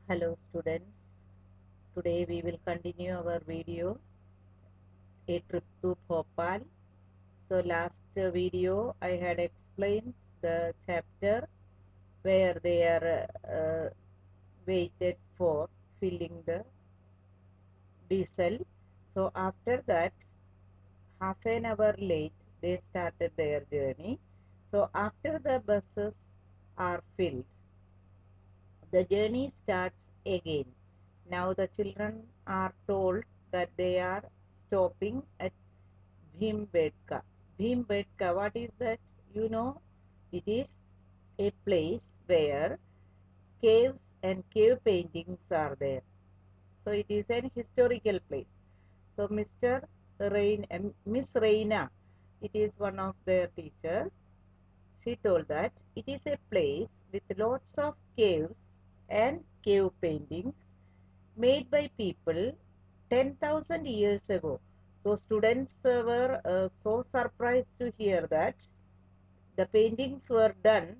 Hello students, today we will continue our video A Trip to Bhopal. So last video I had explained the chapter where they are waited for filling the diesel. So after that, half an hour late, they started their journey. So after the buses are filled, the journey starts again. Now the children are told that they are stopping at Bhimbedka. Bhimbedka, what is that? You know, it is a place where caves and cave paintings are there. So it is an historical place. So Miss Reina, it is one of their teacher. She told that it is a place with lots of caves and cave paintings made by people 10,000 years ago. So students were so surprised to hear that the paintings were done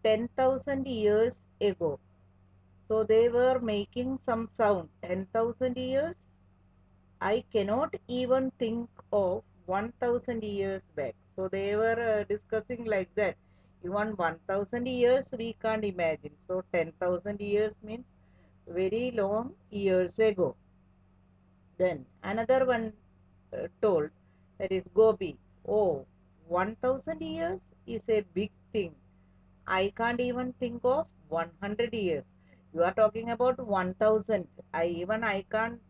10,000 years ago. So they were making some sound. 10,000 years? I cannot even think of 1,000 years back. So they were discussing like that. Even 1,000 years we can't imagine. So 10,000 years means very long years ago. Then another one told, that is Gobi. Oh, 1,000 years is a big thing. I can't even think of 100 years. You are talking about 1,000. I can't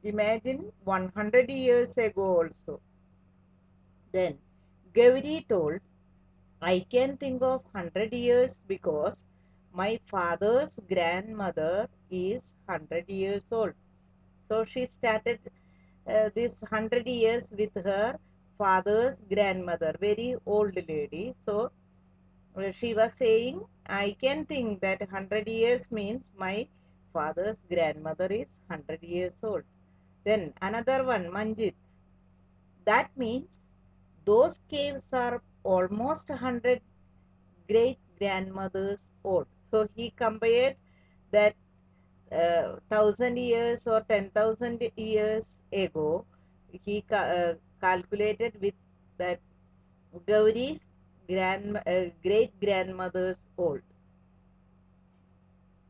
imagine 100 years ago also. Then Gauri told, I can think of 100 years because my father's grandmother is 100 years old. So she started this 100 years with her father's grandmother, very old lady. So she was saying, I can think that 100 years means my father's grandmother is 100 years old. Then another one, Manjit. That means those caves are almost 100 great grandmothers old. So he compared that 1,000 years or 10,000 years ago, he calculated with that Gauri's great grandmother's old.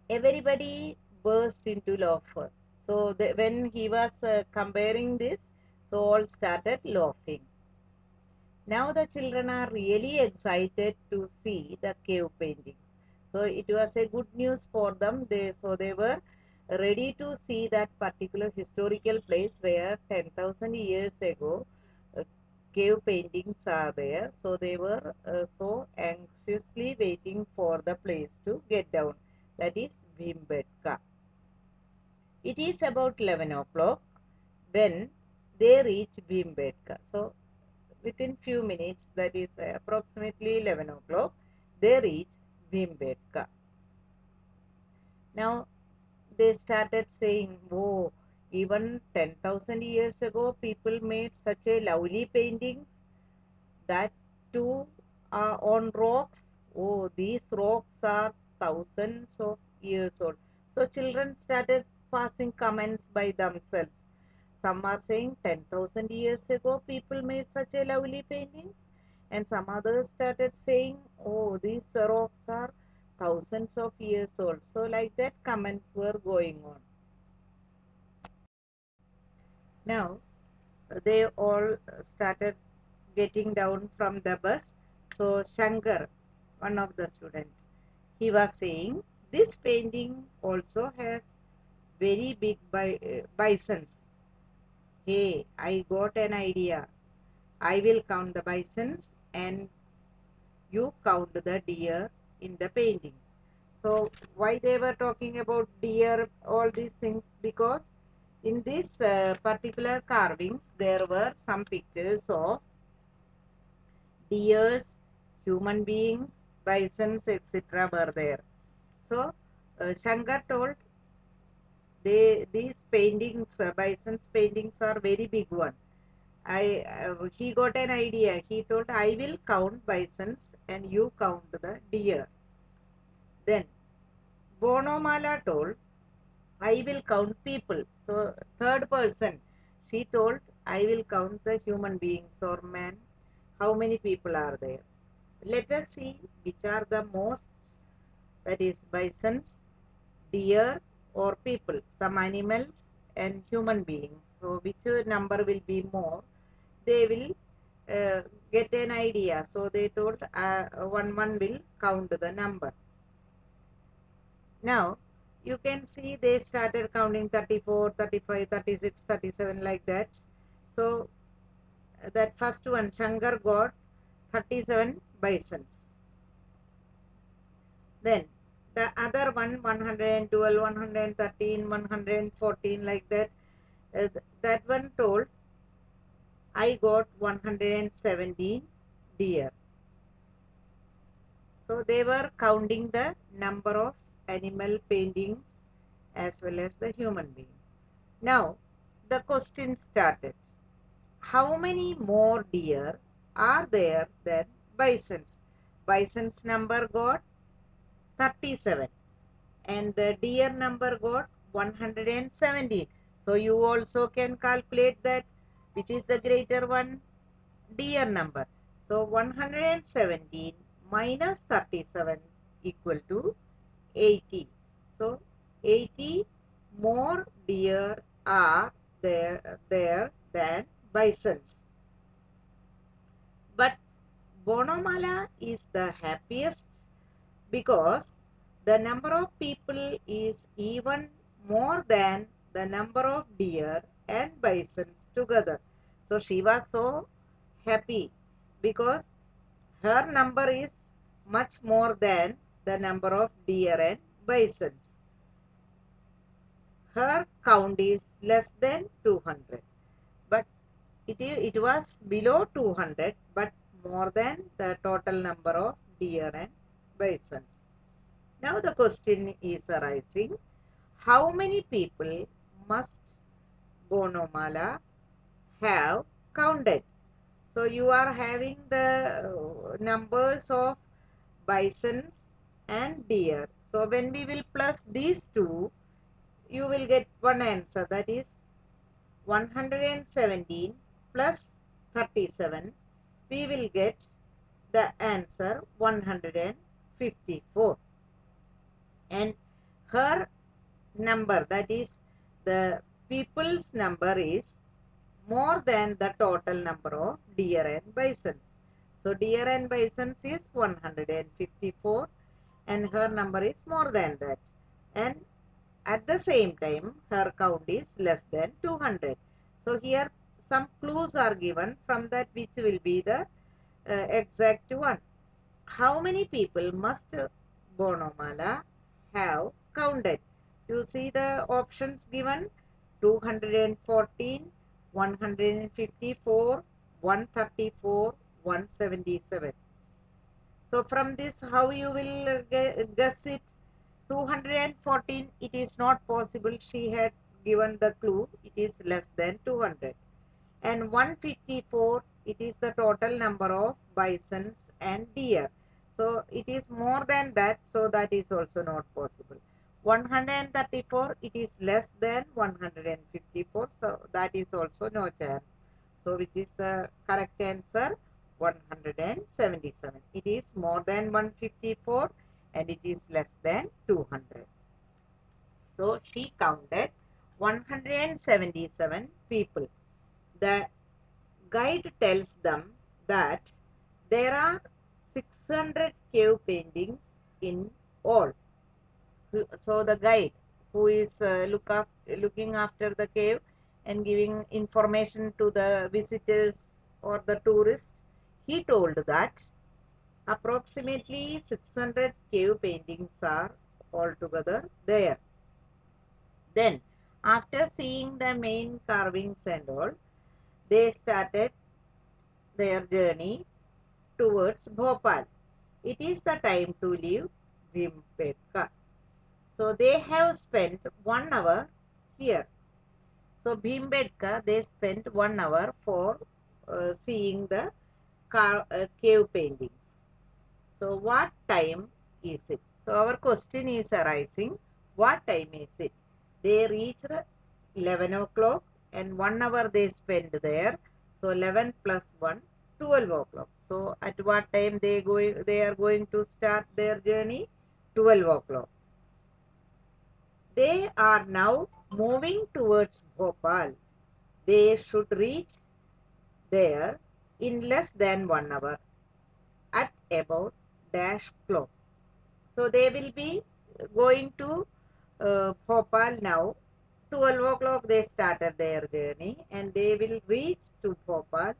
Everybody burst into laughter. So when he was comparing this, so all started laughing. Now the children are really excited to see the cave paintings. So it was a good news for them. They were ready to see that particular historical place where 10,000 years ago uh, cave paintings are there. So they were so anxiously waiting for the place to get down. That is Bhimbetka. It is about 11 o'clock when they reach Bhimbetka. So within few minutes, that is approximately 11 o'clock, they reach Bhimbetka. Now they started saying, oh, even 10,000 years ago, people made such a lovely paintings, that too are on rocks. Oh, these rocks are thousands of years old. So children started passing comments by themselves. Some are saying 10,000 years ago people made such a lovely paintings, and some others started saying, oh, these rocks are thousands of years old. So like that comments were going on. Now they all started getting down from the bus. So Shankar, one of the students, he was saying, this painting also has very big bisons. Hey, I got an idea. I will count the bisons and you count the deer in the paintings. So why they were talking about deer, all these things? Because in these particular carvings, there were some pictures of deers, human beings, bisons, etc. were there. So Shankar told these paintings, bisons paintings are very big one. He got an idea. He told, I will count bisons and you count the deer. Then Bonomala told, I will count people. So third person, she told, I will count the human beings or man. How many people are there? Let us see which are the most, that is bisons, deer or people, some animals and human beings. So which number will be more? They will get an idea. So they told one will count the number. Now you can see they started counting 34, 35, 36, 37 like that. So that first one, Shankar got 37 bisons. Then the other one, 112, 113, 114 like that. That one told, I got 117 deer. So they were counting the number of animal paintings as well as the human beings. Now the question started. How many more deer are there than bisons? Bisons number got 37 and the deer number got 117. So you also can calculate that which is the greater one, deer number. So 117 minus 37 equal to 80. So 80 more deer are there than bisons. But Bonamala is the happiest because the number of people is even more than the number of deer and bisons together. So she was so happy because her number is much more than the number of deer and bisons. Her count is less than 200, but it was below 200 but more than the total number of deer and bisons. Now the question is arising, how many people must Bonamala have counted? So you are having the numbers of bisons and deer. So when we will plus these two, you will get one answer, that is 117 plus 37. We will get the answer 154. And her number, that is the people's number, is more than the total number of deer and bisons. So deer and bisons is 154 and her number is more than that. And at the same time her count is less than 200. So here some clues are given, from that which will be the exact one. How many people must Bonamala have counted? You see the options given: 214, 154, 134, 177. So from this, how you will guess it? 214, it is not possible. She had given the clue. It is less than 200. And 154, it is the total number of bisons and deer. So it is more than that, so that is also not possible. 134, it is less than 154, so that is also no chance. So which is the correct answer? 177. It is more than 154 and it is less than 200. So she counted 177 people. The guide tells them that there are 600 cave paintings in all. So the guide who is looking after the cave and giving information to the visitors or the tourists, he told that approximately 600 cave paintings are altogether there. Then, after seeing the main carvings and all, they started their journey towards Bhopal. It is the time to leave Bhimbedka. So they have spent 1 hour here. So Bhimbedka, they spent 1 hour for seeing the cave paintings. So what time is it? So our question is arising, what time is it? They reached 11 o'clock and 1 hour they spent there. So 11 plus 1, 12 o'clock. So at what time they are going to start their journey? 12 o'clock. They are now moving towards Bhopal. They should reach there in less than 1 hour at about dash clock. So they will be going to Bhopal now. 12 o'clock they started their journey and they will reach to Bhopal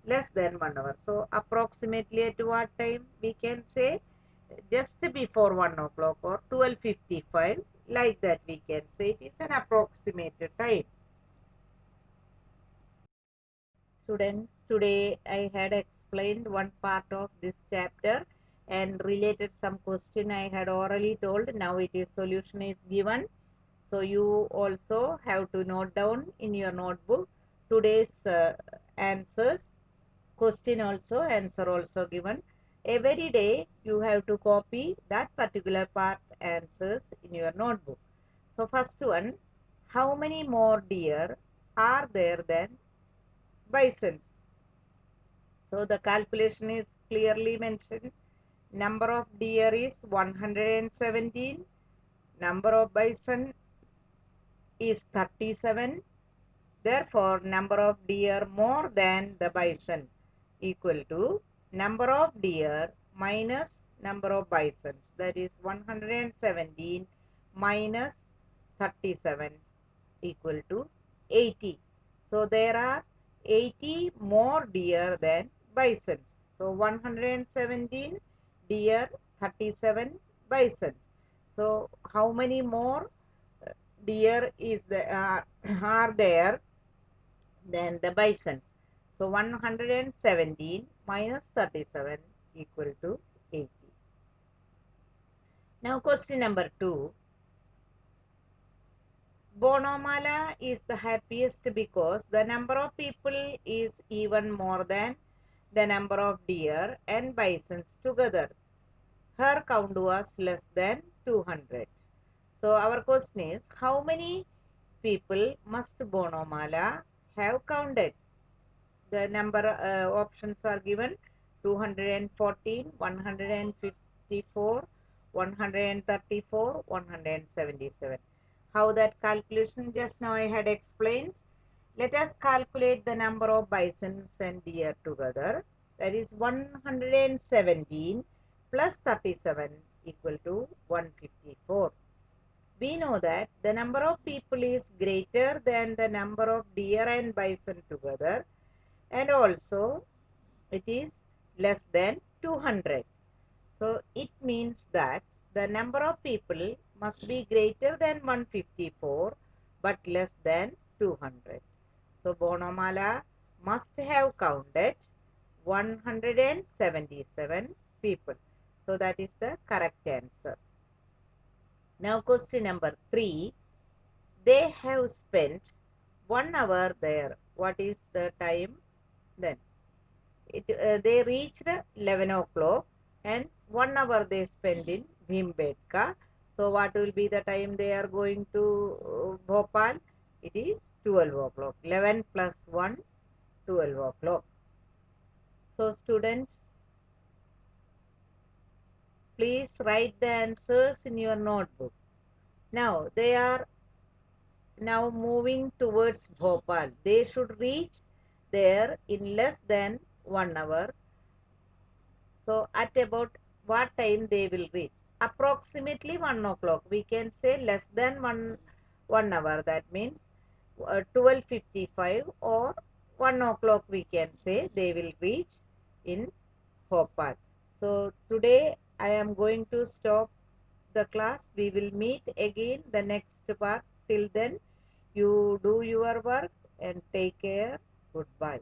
less than 1 hour. So approximately at what time we can say? Just before 1 o'clock or 12:55, like that we can say. It is an approximate time. Students, today I had explained one part of this chapter and related some question I had orally told. Now it is solution is given. So you also have to note down in your notebook today's answers, question also, answer also given. Every day you have to copy that particular part answers in your notebook. So first one, how many more deer are there than bisons? So the calculation is clearly mentioned. Number of deer is 117. Number of bison is 37. Therefore, number of deer more than the bison equal to number of deer minus number of bisons. That is 117 minus 37 equal to 80. So there are 80 more deer than bisons. So 117 deer, 37 bisons. So how many more deer is are there than the bisons? So 117 minus 37 equal to 80. Now question number 2. Bonamala is the happiest because the number of people is even more than the number of deer and bisons together. Her count was less than 200. So our question is, how many people must Bonamala have counted? The number options are given: 214, 154, 134, 177. How that calculation just now I had explained. Let us calculate the number of bisons and deer together. That is 117 plus 37 equal to 154. We know that the number of people is greater than the number of deer and bison together, and also it is less than 200. So it means that the number of people must be greater than 154 but less than 200. So Bonamala must have counted 177 people. So that is the correct answer. Now question number 3. They have spent 1 hour there. What is the time then? They reached 11 o'clock and 1 hour they spent in Bhimbetka. So what will be the time they are going to Bhopal? It is 12 o'clock. 11 plus 1, 12 o'clock. So students, please write the answers in your notebook. Now they are now moving towards Bhopal. They should reach there in less than 1 hour. So at about what time they will reach? Approximately 1 o'clock. We can say less than 1 hour. That means 12:55 or 1 o'clock we can say they will reach in Bhopal. So today I am going to stop the class. We will meet again the next part. Till then, you do your work and take care. Goodbye.